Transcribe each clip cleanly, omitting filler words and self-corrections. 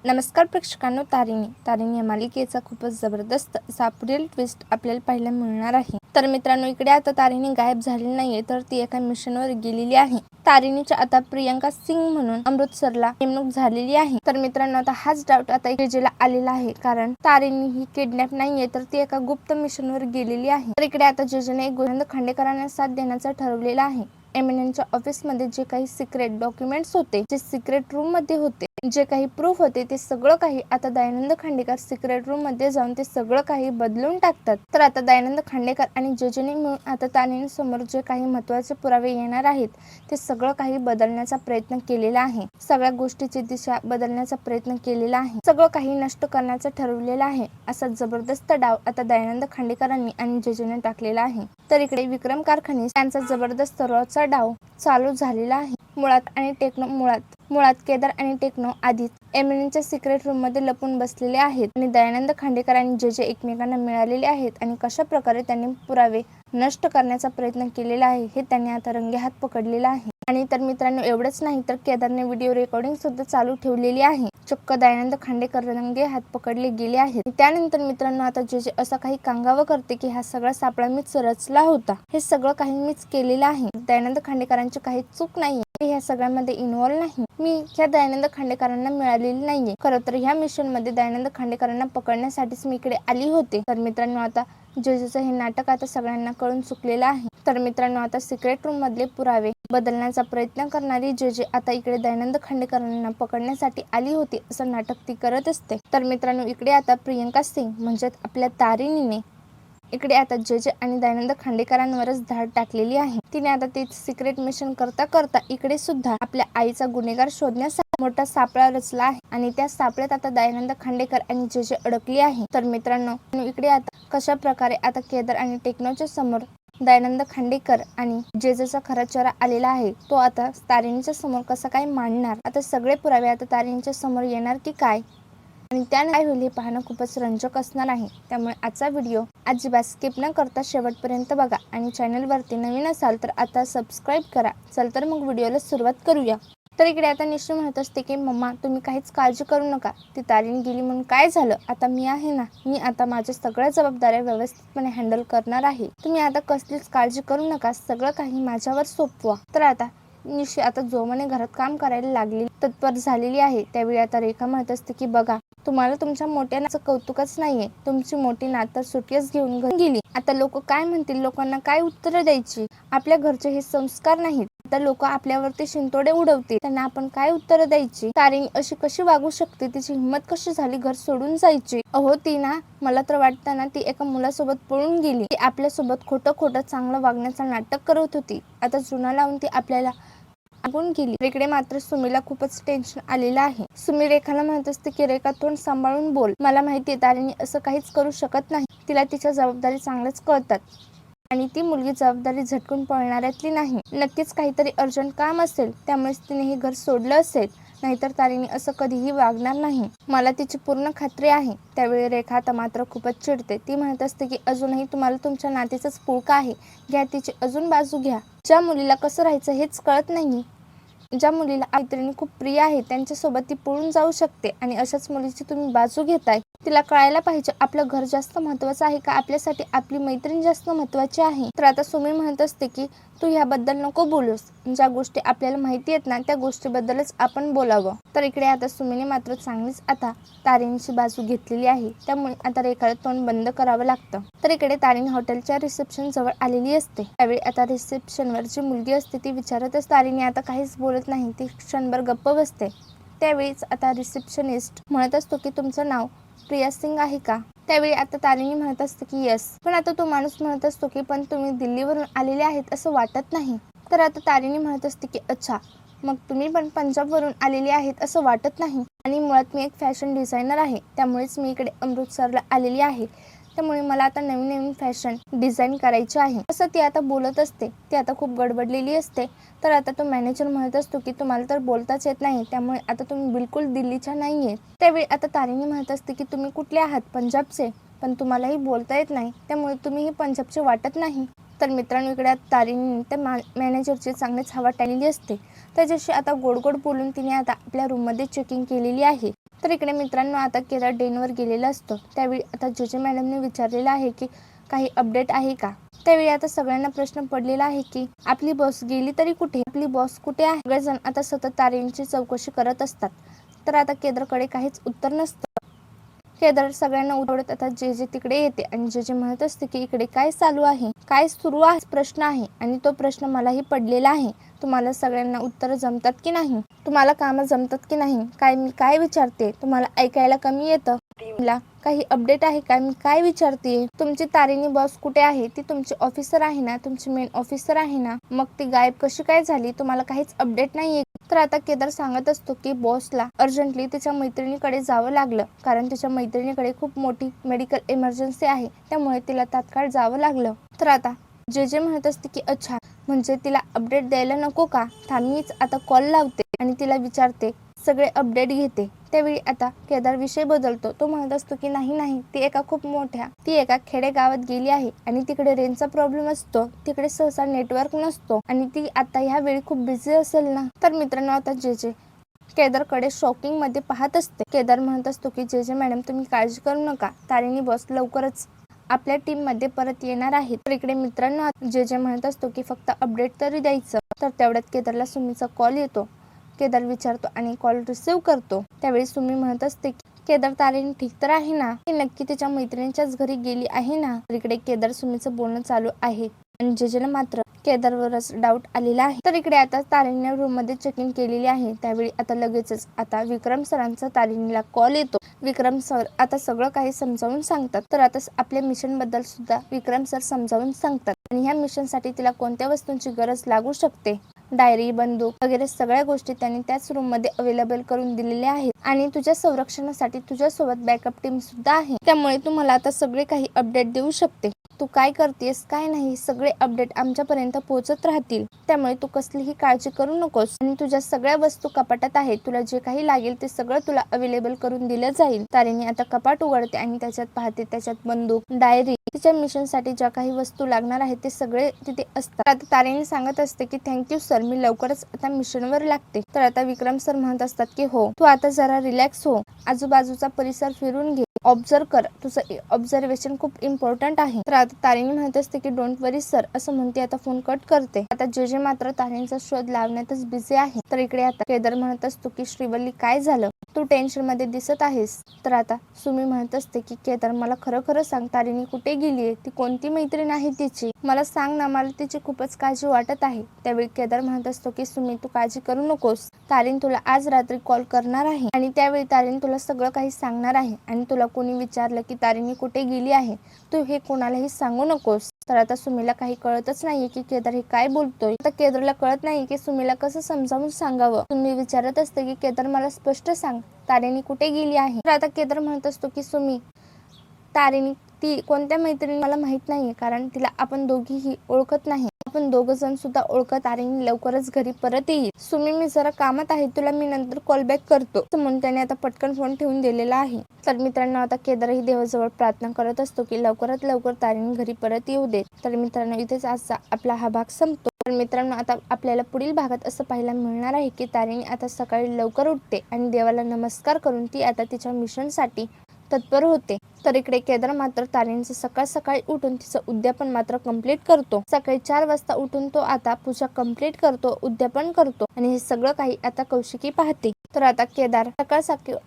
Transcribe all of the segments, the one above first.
नमस्कार प्रेक्षकांनो, तारिणी या मालिकेचा खूपच जबरदस्त असा पुढील ट्विस्ट आपल्याला पाहायला मिळणार आहे. तर मित्रांनो, इकडे आता तारिणी गायब झालेली नाहीये, तर ती एका मिशनवर गेलेली आहे. तारिणीच्या आता प्रियंका सिंग म्हणून अमृतसरला नेमणूक झालेली आहे. तर मित्रांनो, आता हाच डाऊट आता जेजेला आलेला आहे, कारण तारिणी ही किडनॅप नाहीये, तर ती एका गुप्त मिशनवर गेलेली आहे. तर इकडे आता जेजेने गोविंद खांडेकरांना साथ देण्याचं ठरवलेलं आहे. एमएनएनच्या ऑफिसमध्ये जे काही सिक्रेट डॉक्युमेंट्स होते, जे सिक्रेट रूम मध्ये होते, जे काही प्रूफ होते, ते सगळं काही आता दयानंद खांडेकर सिक्रेट रूम मध्ये जाऊन ते सगळं काही बदलून टाकतात. तर आता दयानंद खांडेकर आणि जेजेने मिळून आता तारिणी समोर जे काही महत्त्वाचे पुरावे येणार आहेत, ते सगळं काही बदलण्याचा प्रयत्न केलेला आहे. सगळ्या गोष्टीची दिशा बदलण्याचा प्रयत्न केलेला आहे. सगळं काही नष्ट करण्याचं ठरवलेलं आहे. असा जबरदस्त डाव आता दयानंद खांडेकरांनी आणि जेजेने टाकलेला आहे. तर इकडे विक्रम कारखाने यांचा जबरदस्त रॉचा डाव चालू झालेला आहे. मुळात केदार आणि टेक्नो आधीच एमएनएनच्या सिक्रेट रूम मध्ये लपून बसलेले आहेत आणि दयानंद खांडेकर आणि जेजे एकमेकांना मिळालेले आहेत आणि कशा प्रकारे त्यांनी पुरावे नष्ट करण्याचा प्रयत्न केलेला आहे, हे त्यांनी आता रंगेहात पकडलेला आहे. आणि तर मित्रांनो, एवढंच नाही तर केदारने व्हिडिओ रेकॉर्डिंग सुद्धा चालू ठेवलेली आहे. चक्क दयानंद खांडेकर रंगे हात पकडले गेले आहेत. त्यानंतर मित्रांनो, आता जेजे असा काही कांगावा करते की हा सगळा सापळा मीच रचला होता, हे सगळं काही मीच केलेलं आहे. दयानंद खांडेकरांची काही चूक नाहीये, ह्या सगळ्यामध्ये इन्व्हॉल्व नाही. मी ह्या दयानंद खांडेकरांना मिळालेली नाहीये. खरं तर ह्या मिशन मध्ये दयानंद खांडेकरांना पकडण्यासाठीच मी इकडे आली होते. तर मित्रांनो, आता जेजेचं हे नाटक आता सगळ्यांना कळून चुकलेलं आहे. तर मित्रांनो, आता सिक्रेट रूम मधले पुरावे बदलण्याचा प्रयत्न करणारी जेजे आता इकडे दयानंद खांडेकरांना पकडण्यासाठी आली होती असं नाटक ती करत असते. तर मित्रांनो, इकडे आता प्रियंका सिंग म्हणजे आपल्या तारिणीने इकडे आता जेजे आणि दयानंद खांडेकरांवरच धाड टाकलेली आहे. तिने आता ते सिक्रेट मिशन करता करता इकडे सुद्धा आपल्या आईचा गुन्हेगार शोधण्यासाठी मोठा सापळा रचला आहे आणि त्या सापळ्यात आता दयानंद खांडेकर आणि जेजे अडकली आहे. तर मित्रांनो, इकडे आता कशा प्रकारे आता केदार आणि टेक्नोच्या समोर दयानंद खांडेकर आणि जेजेचा खरा चेहरा आलेला आहे, तो आता तारिणीच्या समोर कसा काय मांडणार, आता सगळे पुरावे आता तारिणीच्या समोर येणार की काय आणि त्याने काय होईल हे पाहणं खूपच रंजक असणार आहे. त्यामुळे आजचा व्हिडिओ अजिबात स्किप न करता शेवटपर्यंत बघा आणि चॅनलवरती नवीन असाल तर आता सबस्क्राईब करा. चल तर मग व्हिडिओला सुरुवात करूया. तर इकडे आता निश्चय म्हणत असते की मम्मा, तुम्ही काहीच काळजी करू नका. ती तारिणी गेली म्हणून काय झालं, आता मी आहे ना, मी आता माझ्या सगळ्या जबाबदाऱ्या व्यवस्थितपणे हँडल करणार आहे. तुम्ही आता कसलीच काळजी करू नका, सगळं काही माझ्यावर सोपवा. तर आता निश्चय आता जोमाने घरात काम करायला लागली, तत्पर झालेली आहे. त्यावेळी आता रेखा म्हणत असते की बघा, तुम्हाला तुमच्या मोठ्या नाचं कौतुकच नाहीये. तुमची मोठी नात तर सुट्टीच घेऊन गेली. आता लोक काय म्हणतील, लोकांना काय उत्तर द्यायची. आपल्या घरचे हे संस्कार नाहीत. आता लोक आपल्यावरती शिंतोडे उडवतील, त्यांना आपण काय उत्तर द्यायची. तारिणी अशी कशी वागू शकते, तिची हिंमत कशी झाली घर सोडून जायची. अहो, ती ना, मला तर वाटतं ना, ती एका मुलासोबत पळून गेली. ती आपल्यासोबत खोटं चांगलं वागण्याचं नाटक करत होती. आता जुना लावून ती आपल्याला लागून गेली. इकडे मात्र सुमीला खूपच टेन्शन आलेलं आहे. सुमी रेखाला म्हणत असते की रेखा, तोंड सांभाळून बोल. मला माहितीये तारिणी असं काहीच करू शकत नाही. तिला तिच्या जबाबदारी चांगल्याच कळतात आणि ती मुलगी जबाबदारी झटकून पळणाऱ्यातली नाही. नक्कीच काहीतरी अर्जंट काम असेल, त्यामुळेच तिने हे घर सोडलं असेल. नाहीतर तारिणी असं कधीही वागणार नाही. मला तिची पूर्ण खात्री आहे. त्यावेळी रेखा आता मात्र खूपच चिडते. ती म्हणत असते की अजूनही तुम्हाला तुमच्या नातीचंच पुळका आहे. घ्या तिची अजून बाजू घ्या. ज्या मुलीला कसं राहायचं हेच कळत नाही, ज्या मुलीला मैत्रिणी खूप प्रिय आहे, त्यांच्यासोबत ती पळून जाऊ शकते आणि अशाच मुलीची तुम्ही बाजू घेताय. तिला कळायला पाहिजे, आपलं घर जास्त महत्वाचं आहे का आपल्यासाठी आपली मैत्रीण जास्त महत्वाची आहे. तर आता सुमी म्हणत असते की तू ह्याबद्दल नको बोलूस. ज्या गोष्टी आपल्याला माहिती आहेत ना, त्या गोष्टीबद्दलच आपण बोलावं. तर इकडे आता सुमीने मात्र चांगलीच आता तारिणीची बाजू घेतलेली आहे. त्यामुळे आता रेखाला तोंड बंद करावं लागतं. तर इकडे तारिणी हॉटेलच्या रिसेप्शन जवळ आलेली असते. त्यावेळी आता रिसेप्शनवर जी मुलगी असते ती विचारतच तारिणी आता काहीच बोलत नाही. ती क्षणभर गप्प बसते. त्यावेळीच आता रिसेप्शनिस्ट म्हणत असतो की तुमचं नाव प्रिया सिंग आहे का. त्यावेळी आता तारिणी म्हणत असते की यस. पण आता तो माणूस म्हणत असतो की पण तुम्ही दिल्लीवरून आलेले आहेत असं वाटत नाही. तर आता तारिणी म्हणत असते की अच्छा, मग तुम्ही पण पंजाबवरून आलेले आहेत असं वाटत नाही. आणि मुळात मी एक फॅशन डिझायनर आहे, त्यामुळेच मी इकडे अमृतसरला आलेली आहे. त्यामुळे मला आता नवीन फॅशन डिझाईन करायची आहे असं ती आता बोलत असते. ती आता खूप गडबडलेली असते. तर आता तो मॅनेजर म्हणत असतो की तुम्हाला तर बोलताच येत नाही, त्यामुळे आता तुम्ही बिलकुल दिल्लीच्या नाहीये. त्यावेळी आता तारिणी म्हणत असते की तुम्ही कुठले आहात, पंजाबचे, पण तुम्हालाही बोलता येत नाही, त्यामुळे तुम्हीही पंजाबचे वाटत नाही. तर मित्रांनो, इकडे तारिणी त्या मॅनेजरची चांगलीच हवा टाळलेली असते. त्याच्याशी आता गोड बोलून तिने आता आपल्या रूममध्ये चेकिंग केलेली आहे. तर इकडे मित्रांनो आता केदार डेनवर गेलेला असतो. त्यावेळी आता जे मॅडमने विचारलेलं आहे की काही अपडेट आहे का. त्यावेळी आता सगळ्यांना प्रश्न पडलेला आहे की आपली बॉस गेली तरी कुठे, आपली बॉस कुठे आहे. सगळेजण आता सतत तारेंची चौकशी करत असतात. तर आता केदारकडे काहीच उत्तर नसतं. केदार सगळ्यांना उडवत आता जे तिकडे येते आणि जे म्हणत असते की इकडे काय चालू आहे, काय सुरू आहे, प्रश्न आहे आणि तो प्रश्न मलाही पडलेला आहे. तुम्हाला सगळ्यांना उत्तर जमतात की नाही, तुम्हाला कामं जमतात की नाही, मी काय विचारते तुम्हाला ऐकायला कमी येतं, मला काही अपडेट आहे का, मी काय विचारते. तुमची तारिणी बॉस कुठे आहे, ती तुमची ऑफिसर आहे ना, तुमची मेन ऑफिसर आहे ना, मग ती गायब कशी काय झाली, तुम्हाला काहीच अपडेट नाहीये. तर आता केदार सांगत असतो की बॉसला अर्जंटली तिच्या मैत्रिणीकडे जावं लागलं, कारण तिच्या मैत्रिणीकडे खूप मोठी मेडिकल इमर्जन्सी आहे, त्यामुळे तिला तात्काळ जावं लागलं. तर आता जे म्हणत असते की अच्छा, म्हणजे तिला अपडेट द्यायला नको का, थांबीच आता कॉल लावते आणि तिला विचारते, सगळे अपडेट घेते. त्यावेळी आता केदार विषय बदलतो. तो म्हणत असतो की नाही, ती एका खेडेगावात गेली आहे आणि तिकडे रेंजचा प्रॉब्लेम असतो, तिकडे सहसा नेटवर्क नसतो आणि ती आता ह्या वेळी खूप बिझी असेल ना. तर मित्रांनो आता जे केदारकडे शॉकिंग मध्ये पाहत असते. केदार म्हणत असतो की जे मॅडम तुम्ही काळजी करू नका, तारिणी बॉस लवकरच आपल्या टीम मध्ये परत येणार आहे. तर इकडे मित्रांनो जे म्हणत असतो की फक्त अपडेट तरी द्यायचं. तर तेवढ्यात केदारला सुमीचा कॉल येतो. केदार विचारतो आणि कॉल रिसीव्ह करतो. त्यावेळी सुमी म्हणत असते की केदार, तारिणी ठीक तर आहे ना, ती नक्की तिच्या मैत्रिणीच्याच घरी गेली आहे ना. इकडे केदार सुमीचं बोलणं चालू आहे आणि जेजेला मात्र केदारवरच डाऊट आलेला आहे. तर इकडे आता तारिणीने रूम मध्ये चेकिंग केलेली आहे. त्यावेळी आता लगेचच आता विक्रम सरांचा तारिणीला कॉल येतो. विक्रम सर आता सगळं काही समजावून सांगतात. तर आता आपल्या मिशन बद्दल सुद्धा विक्रम सर समजावून सांगतात आणि ह्या मिशन साठी तिला कोणत्या वस्तूंची गरज लागू शकते, डायरी, बंदूक वगैरे सगळ्या गोष्टी त्यांनी त्याच रूम मध्ये अवेलेबल करून दिलेल्या आहेत आणि तुझ्या संरक्षणासाठी तुझ्यासोबत बॅकअप टीम सुद्धा आहे. त्यामुळे तू मला आता सगळे काही अपडेट देऊ शकते. तू काय करतेस काय नाही, सगळे अपडेट आमच्यापर्यंत पोहोचत राहतील. त्यामुळे तू कसलीही काळजी करू नकोस आणि तुझ्या सगळ्या वस्तू कपाटात आहेत. तुला जे काही लागेल ते सगळं तुला अवेलेबल करून दिलं जाईल. तारिणी आता कपाट उघडते आणि त्याच्यात पाहते, त्याच्यात बंदूक, डायरी, तिच्या मिशन साठी ज्या काही वस्तू लागणार आहेत ते सगळे तिथे असतात. आता तारिणी सांगत असते की थँक्यू सर, मी लवकरच आता मिशनवर लागते. तर आता विक्रम सर म्हणत असतात की हो, तू आता जरा रिलॅक्स हो, आजूबाजूचा परिसर फिरून घे, ऑब्झर्व कर, तुझं ऑब्झर्वेशन खूप इम्पॉर्टंट आहे. तर आता तारिणी म्हणत असते की डोंट वरी सर, असं म्हणते आता फोन कट करते. आता जे मात्र तारिणीचा शोध लावण्यातच बिझी आहे. तर इकडे आता केदार म्हणत असतो की श्रीवल्ली काय झालं, तू टेन्शन मध्ये दिसत आहेस. तर आता सुमी म्हणत असते की केदार, मला खरं खरं सांग, तारिणी कुठे गेलीये, ती कोणती मैत्रीण आहे तिची, मला सांग ना, मला तिची खूपच काळजी वाटत आहे. त्यावेळी केदार म्हणत असतो की सुमी तू काळजी करू नकोस, तारिणी तुला आज रात्री कॉल करणार आहे आणि त्यावेळी तारिणी तुला सगळं काही सांगणार आहे आणि तुला कोणी विचारलं की तारिणी कुठे गेली आहे, तू हे कोणालाही सांगू नकोस. तर आता सुमीला काही कळतच नाहीये की केदार हे काय बोलतोय. आता केदारला कळत नाही की सुमीला कसं समजावून सांगावं. सुमी विचारत असते की केदार मला स्पष्ट सांग, तारिणी कुठे गेली आहे. तर आता केदार म्हणत असतो की सुमी, तारिणी ती कोणत्या मैत्रिणी मला माहित नाहीये, कारण तिला आपण दोघीही ओळखत नाही. आपण दोघ जण सुद्धा ओळखत. तारिणी लवकरच घरी परत येईल. सुमी मी जरा कामात आहे, तुला मी नंतर कॉल बॅक करतो, म्हणून त्याने आता पटकन फोन ठेवून दिलेला आहे. तर मित्रांनो आता केदारही देवाजवळ प्रार्थना करत असतो की लवकरात लवकर तारिणी घरी परत येऊ देत. तर मित्रांनो इथेच आजचा आपला हा भाग संपतो. तर मित्रांनो आता आपल्याला पुढील भागात असं पाहायला मिळणार आहे की तारिणी आता सकाळी लवकर उठते आणि देवाला नमस्कार करून ती आता तिच्या मिशन साठी तत्पर होते. तर इकडे केदार मात्र तारिणीचं सकाळ सकाळी उठून तिचं उद्यापन मात्र कंप्लीट करतो. सकाळी 4 वाजता उठून तो आता पूजा कंप्लीट करतो, उद्यापन करतो आणि हे सगळं काही आता कौशिकी पाहते. तर आता केदार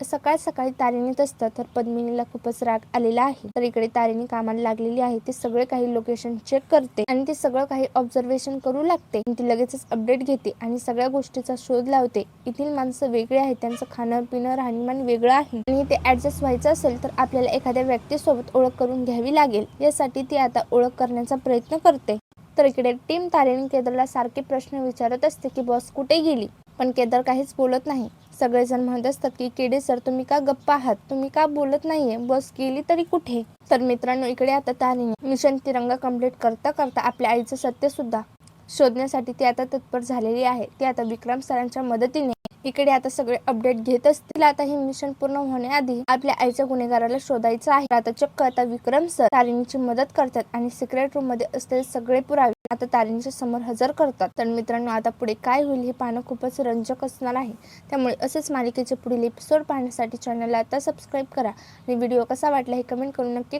सकाळ सकाळी तारिणीत असतं. तर पद्मिनीला खूपच राग आलेला आहे. तर इकडे तारिणी कामाला लागलेली आहे. ते सगळे काही लोकेशन चेक करते आणि ते सगळं काही ऑब्झर्वेशन करू लागते. ती लगेचच अपडेट घेते आणि सगळ्या गोष्टीचा शोध लावते. येथील माणसं वेगळे आहेत, त्यांचं खाणं पिणं राहणीमान वेगळं आहे आणि ते ऍडजस्ट व्हायचं असेल तर आपल्याला एखाद्या व्यक्तीसोबत ओळख करून घ्यावी लागेल. यासाठी ती आता ओळख करण्याचा प्रयत्न करते. तर इकडे टीम तारिणी केदारला सारखे प्रश्न विचारत असते की बॉस कुठे गेली, पण केदार काहीच बोलत नाही. सगळेजण म्हणत असतात की केडे सर, तुम्ही का गप्प आहात, तुम्ही का बोलत नाहीये, बॉस गेली तरी कुठे. तर मित्रांनो इकडे आता तारिणी मिशन तिरंगा कंप्लीट करता करता आपल्या आईचं सत्य सुद्धा शोधण्यासाठी ती आता तत्पर झालेली आहे. ती आता विक्रम सरांच्या मदतीने इकडे आता सगळे अपडेट घेत असतील. आता हे मिशन पूर्ण होण्याआधी आपल्या आईच्या गुन्हेगाराला शोधायचं आहे. आता चक्क आता विक्रम सर तारिणीची मदत करतात आणि सिक्रेट रूम मध्ये असलेले सगळे पुरावे आता तारिणीच्या समोर हजर करतात. तर मित्रांनो, आता पुढे काय होईल हे पाहणं खूपच रंजक असणार आहे. त्यामुळे असेच मालिकेचे पुढील एपिसोड पाहण्यासाठी चॅनलला आता सबस्क्राईब करा आणि व्हिडिओ कसा वाटला हे कमेंट करून नक्की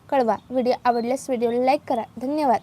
कळवा. व्हिडिओ आवडल्यास व्हिडिओला लाईक करा. धन्यवाद.